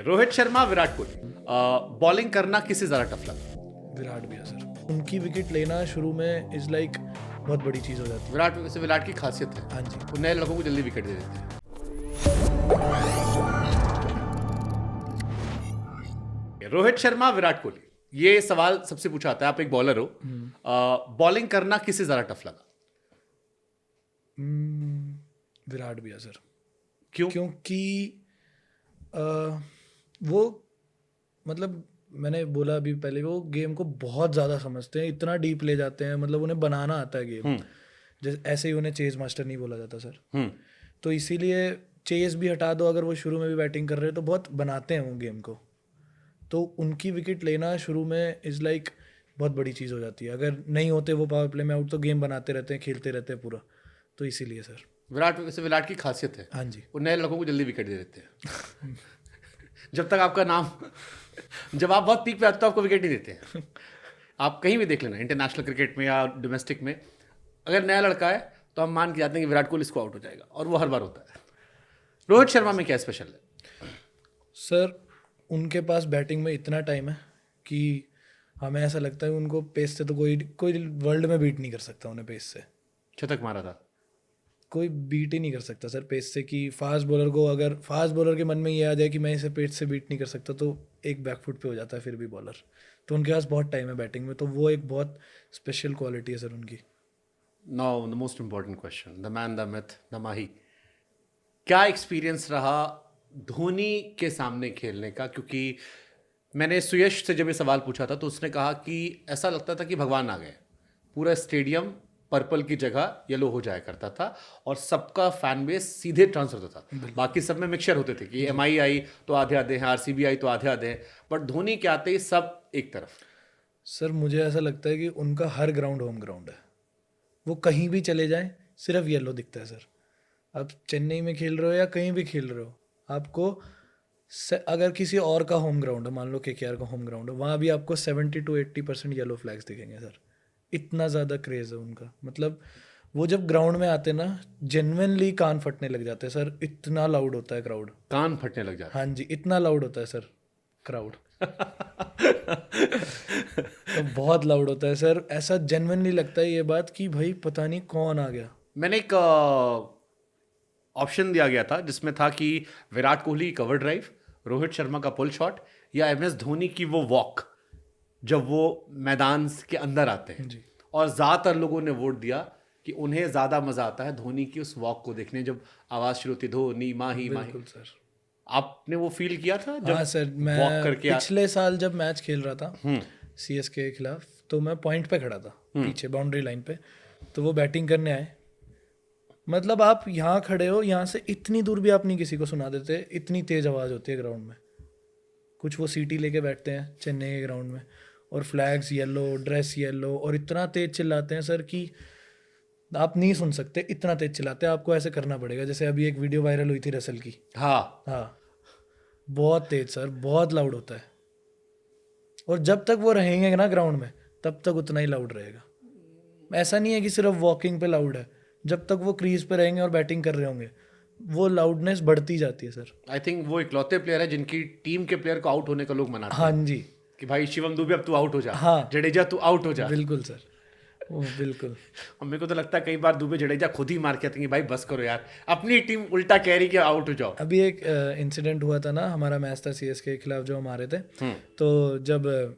Rohit Sharma, Virat Kohli, bowling करना किससे ज्यादा टफ लगा? विराट भी है सर। उनकी विकेट लेना शुरू में इज लाइक बहुत बड़ी चीज़ हो जाती है। विराट वैसे विराट की खासियत है, हाँ जी। वो नए लड़कों को जल्दी विकेट दे देते हैं। रोहित शर्मा, विराट कोहली, ये सवाल सबसे पूछा आता है। आप एक बॉलर हो, बॉलिंग करना किससे ज्यादा टफ लगा? विराट भी है सर। क्यों? क्योंकि वो मतलब मैंने बोला अभी पहले, वो गेम को बहुत ज़्यादा समझते हैं, इतना डीप ले जाते हैं, मतलब उन्हें बनाना आता है गेम। जैसे ऐसे ही उन्हें चेज मास्टर नहीं बोला जाता सर। तो इसीलिए चेज भी हटा दो, अगर वो शुरू में भी बैटिंग कर रहे हैं तो बहुत बनाते हैं वो गेम को। तो उनकी विकेट लेना शुरू में इज़ लाइक बहुत बड़ी चीज़ हो जाती है। अगर नहीं होते वो पावर प्ले में आउट तो गेम बनाते रहते हैं, खेलते रहते हैं पूरा। तो इसीलिए सर। विराट वैसे विराट की खासियत है, हाँ जी। वो नए लड़कों को जल्दी विकेट दे देते हैं। जब तक आपका नाम जब आप बहुत पीक पे आते हो तो आपको विकेट नहीं देते हैं। आप कहीं भी देख लेना, इंटरनेशनल क्रिकेट में या डोमेस्टिक में, अगर नया लड़का है तो हम मान के जाते हैं कि विराट कोहली इसको आउट हो जाएगा, और वो हर बार होता है। रोहित शर्मा में क्या स्पेशल है? सर उनके पास बैटिंग में इतना टाइम है कि हमें ऐसा लगता है उनको पेस से तो कोई कोई वर्ल्ड में बीट नहीं कर सकता। उन्हें पेस से शतक मारा था। कोई बीट ही नहीं कर सकता सर पेस से। कि फास्ट बॉलर को, अगर फास्ट बॉलर के मन में ये आ जाए कि मैं इसे पेस से बीट नहीं कर सकता, तो एक बैकफुट पे हो जाता है फिर भी बॉलर। तो उनके पास बहुत टाइम है बैटिंग में, तो वो एक बहुत स्पेशल क्वालिटी है सर उनकी। Now the most important question, the man, the myth, the Mahi, क्या एक्सपीरियंस रहा धोनी के सामने खेलने का? क्योंकि मैंने सुयश से जब ये सवाल पूछा था तो उसने कहा कि ऐसा लगता था कि भगवान आ गए, पूरा स्टेडियम पर्पल की जगह येलो हो जाया करता था और सबका फैन बेस सीधे ट्रांसफर होता था। बाकी सब में मिक्सचर होते थे कि एमआई आई तो आधे आधे हैं, आरसीबी आई तो आधे आधे हैं, बट धोनी के आते ही सब एक तरफ। सर मुझे ऐसा लगता है कि उनका हर ग्राउंड होम ग्राउंड है। वो कहीं भी चले जाएं सिर्फ येलो दिखता है सर। आप चेन्नई में खेल रहे हो या कहीं भी खेल रहे हो, आपको अगर किसी और का होम ग्राउंड है, मान लो केकेआर का होम ग्राउंड है, वहाँ भी आपको 70 to 80% येलो फ्लैग्स दिखेंगे सर। इतना ज़्यादा क्रेज़ है उनका। मतलब वो जब ग्राउंड में आते ना, जेन्युइनली कान फटने लग जाते हैं सर। इतना लाउड होता है क्राउड। कान फटने लग जाते हाँ जी, इतना लाउड होता है सर क्राउड। तो बहुत लाउड होता है सर। ऐसा जेन्युइनली लगता है ये बात कि भाई पता नहीं कौन आ गया। मैंने एक ऑप्शन दिया गया था जिसमें था कि विराट कोहली कवर ड्राइव, रोहित शर्मा का पुल शॉट, या एमएस धोनी की वो वॉक जब वो मैदान के अंदर आते हैं। जी। और ज़्यादातर लोगों ने वोट दिया कि उन्हें ज़्यादा मज़ा आता है धोनी की उस वॉक को देखने, जब आवाज़ शुरू होती धोनी माही माही। बिल्कुल सर। आपने वो फील किया था जब हाँ सर, मैं वॉक करके पिछले साल जब मैच खेल रहा था सीएसके के खिलाफ, तो मैं पॉइंट पे खड़ा था पीछे बाउंड्री लाइन पे। तो वो बैटिंग करने आए। मतलब आप यहाँ खड़े हो, यहाँ से इतनी दूर भी आप नहीं किसी को सुना देते, इतनी तेज आवाज़ होती है ग्राउंड में। कुछ वो सीटी लेके बैठते हैं चेन्नई के ग्राउंड में, और फ्लैग्स येलो, ड्रेस येलो, और इतना तेज चिल्लाते हैं सर कि आप नहीं सुन सकते। इतना तेज चिल्लाते हैं, आपको ऐसे करना पड़ेगा। जैसे अभी एक वीडियो वायरल हुई थी रसल की। हाँ, हाँ, बहुत तेज सर, बहुत लाउड होता है। और जब तक वो रहेंगे ना ग्राउंड में, तब तक उतना ही लाउड रहेगा। ऐसा नहीं है कि सिर्फ वॉकिंग पे लाउड है। जब तक वो क्रीज पे रहेंगे और बैटिंग कर रहे होंगे, वो लाउडनेस बढ़ती जाती है सर। आई थिंक वो इकलौते प्लेयर है जिनकी टीम के प्लेयर को आउट होने का लोग मनाते हाँ हैं जी। कि भाई शिवम दुबे अब तू आउट हो जा, हाँ। जडेजा तू आउट हो जा। बिल्कुल सर, वो बिल्कुल। और मेरे को तो लगता है कई बार दुबे जडेजा खुद ही मार के आते हैं कि भाई बस करो यार, अपनी टीम उल्टा कह रही कि आउट हो जाओ। अभी एक इंसिडेंट हुआ था ना, हमारा मैच था सीएसके के खिलाफ जो हम हारे थे। तो जब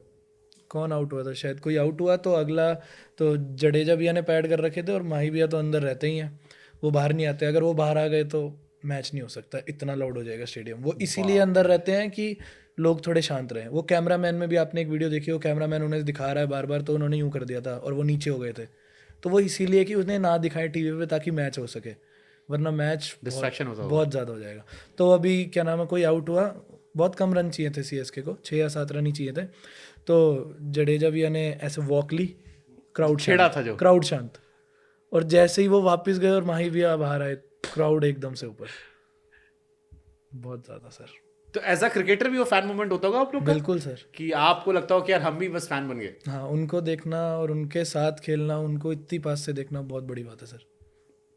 कौन आउट हुआ था, शायद कोई आउट हुआ, तो अगला तो जडेजा भैया ने पैड कर रखे थे और माही भैया तो अंदर रहते ही हैं, वो बाहर नहीं आते। अगर वो बाहर आ गए तो मैच नहीं हो सकता, इतना लाउड हो जाएगा स्टेडियम। वो इसीलिए अंदर रहते हैं कि लोग थोड़े शांत रहें। वो कैमरामैन में भी आपने एक वीडियो देखी हो, कैमरामैन उन्हें दिखा रहा है बार बार, तो उन्होंने यूँ कर दिया था और वो नीचे हो गए थे। तो वो इसीलिए कि उन्हें ना दिखाएं टीवी पे, ताकि मैच हो सके, वरना मैच डिस्ट्रैक्शन होता होगा। बहुत ज़्यादा हो जाएगा। तो अभी क्या नाम है, कोई आउट हुआ, बहुत कम रन चाहिए थे सीएसके को, 6 या 7 रन ही चाहिए थे। तो जडेजा भैया ने ऐसे वॉक ली, क्राउड छेड़ा था जो। क्राउड शांत, और जैसे ही वो वापस गए और माही भैया बाहर आए, क्राउड एकदम से ऊपर। बहुत ज़्यादा सर। तो एज अ क्रिकेटर भी वो फैन मूवमेंट होता होगा आप लोग का? बिल्कुल सर। कि आपको लगता हो कि यार हम भी बस फैन बन गए। हाँ, उनको देखना और उनके साथ खेलना, उनको इतनी पास से देखना बहुत बड़ी बात है सर।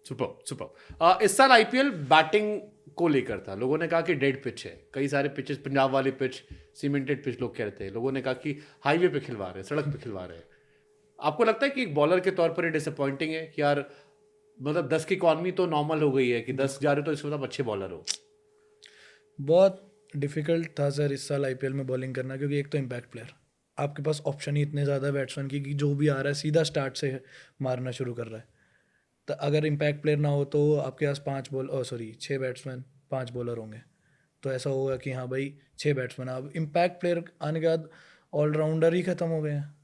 Super super. इस साल आईपीएल बैटिंग को लेकर था, लोगों ने कहा कि डेड पिच है, कई सारे पिचेस, पंजाब वाली पिच, सीमेंटेड पिच लोग कहते हैं, लोगों ने कहा कि हाईवे पे खिलवा रहे हैं, सड़क पे खिलवा रहे हैं। आपको लगता है कि एक बॉलर के तौर पर ये डिसअपॉइंटिंग है कि यार मतलब 10 की इकॉनमी तो नॉर्मल हो गई है कि 10 जा रहे हो तो इससे मतलब अच्छे बॉलर हो। बहुत डिफिकल्ट था सर इस साल आईपीएल में बॉलिंग करना, क्योंकि एक तो इम्पैक्ट प्लेयर, आपके पास ऑप्शन ही इतने ज़्यादा बैट्समैन की कि जो भी आ रहा है सीधा स्टार्ट से मारना शुरू कर रहा है। तो अगर इम्पैक्ट प्लेयर ना हो तो आपके पास 6 बैट्समैन 5 बॉलर होंगे, तो ऐसा होगा कि हाँ भाई 6 बैट्समैन। अब इम्पैक्ट प्लेयर आने के बाद ऑलराउंडर ही ख़त्म हो गए हैं,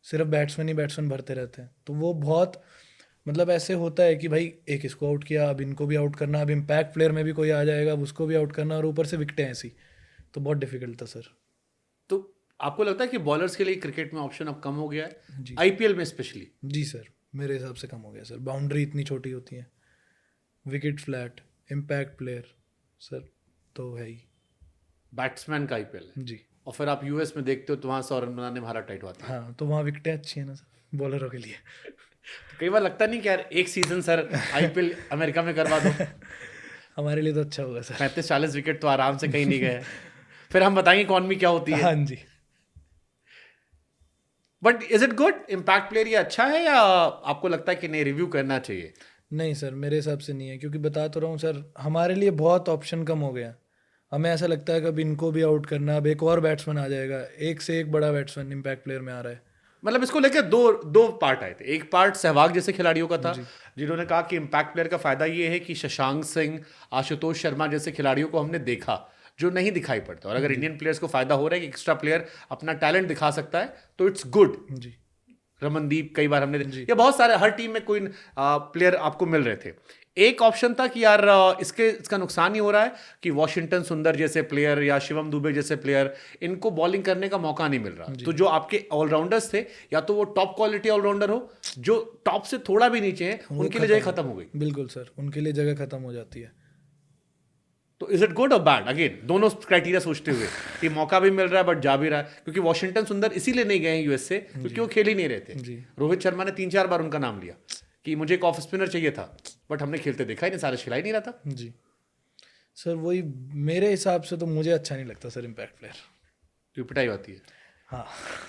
सिर्फ बैट्समैन ही बैट्समैन भरते रहते हैं। तो वो बहुत मतलब ऐसे होता है कि भाई एक इसको आउट किया, अब इनको भी आउट करना, अब इम्पैक्ट प्लेयर में भी कोई आ जाएगा, अब उसको भी आउट करना, और ऊपर से विकटें ऐसी, तो बहुत डिफिकल्ट था सर। तो आपको लगता है कि बॉलर्स के लिए क्रिकेट में ऑप्शन अब कम हो गया है, जी आईपीएल में स्पेशली? जी सर, मेरे हिसाब से कम हो गया सर। बाउंड्री इतनी छोटी होती है, wicket flat, impact player sir तो है ही। बैट्समैन का आईपीएल है, जी और फिर आप यूएस में देखते हो तो वहां 100 रन बनाने में हारा टाइट होता है। हाँ, तो वहाँ विकटें अच्छी हैं ना सर बॉलरों के लिए। तो कई बार लगता नहीं कि यार एक सीजन सर आईपीएल अमेरिका में करवा दो, हमारे लिए तो अच्छा होगा सर। 35-40 विकेट तो आराम से कहीं नहीं गए, फिर हम बताएंगे इकॉनमी क्या होती है। हाँ जी। But is it good? Impact player ये अच्छा है या आपको लगता है कि नहीं रिव्यू करना चाहिए? नहीं सर, मेरे हिसाब से नहीं है, क्योंकि बता तो रहा हूँ सर, हमारे लिए बहुत ऑप्शन कम हो गया। हमें ऐसा लगता है कि अब इनको भी आउट करना, अब एक और बैट्समैन आ जाएगा, एक से एक बड़ा बैट्समैन इम्पैक्ट प्लेयर में आ रहा है। मतलब इसको लेकर दो दो पार्ट आए थे। एक पार्ट सहवाग जैसे खिलाड़ियों का था, जी जिन्होंने कहा कि इम्पैक्ट प्लेयर का फायदा ये है कि शशांक सिंह, आशुतोष शर्मा जैसे खिलाड़ियों को हमने देखा जो नहीं दिखाई पड़ता, और अगर इंडियन प्लेयर्स को फायदा हो रहा है कि एक्स्ट्रा प्लेयर अपना टैलेंट दिखा सकता है तो इट्स गुड। जी रमनदीप कई बार हमने या बहुत सारे, हर टीम में कोई प्लेयर आपको मिल रहे थे। एक ऑप्शन था कि यार इसका नुकसान ही हो रहा है कि वॉशिंगटन सुंदर जैसे प्लेयर या शिवम दुबे जैसे प्लेयर, इनको बॉलिंग करने का मौका नहीं मिल रहा। तो जो आपके ऑलराउंडर्स थे, या तो वो टॉप क्वालिटी ऑलराउंडर हो, जो टॉप से थोड़ा भी नीचे है, उनके लिए जगह खत्म हो गई। बिल्कुल सर, उनके लिए जगह खत्म हो जाती है। तो इज इट गुड और बैड? अगेन दोनों क्राइटेरिया सोचते हुए कि मौका भी मिल रहा है बट जा भी रहा है, क्योंकि वॉशिंगटन सुंदर इसीलिए नहीं गए यूएस से क्योंकि वो खेल ही नहीं रहे थे। जी रोहित शर्मा ने 3-4 बार उनका नाम लिया कि मुझे एक ऑफ स्पिनर चाहिए था, बट हमने खेलते देखा ही नहीं, सारे खिला ही नहीं रहा था। जी सर, वही मेरे हिसाब से तो मुझे अच्छा नहीं लगता सर इम्पैक्ट प्लेयर। तो पिटाई होती है। हाँ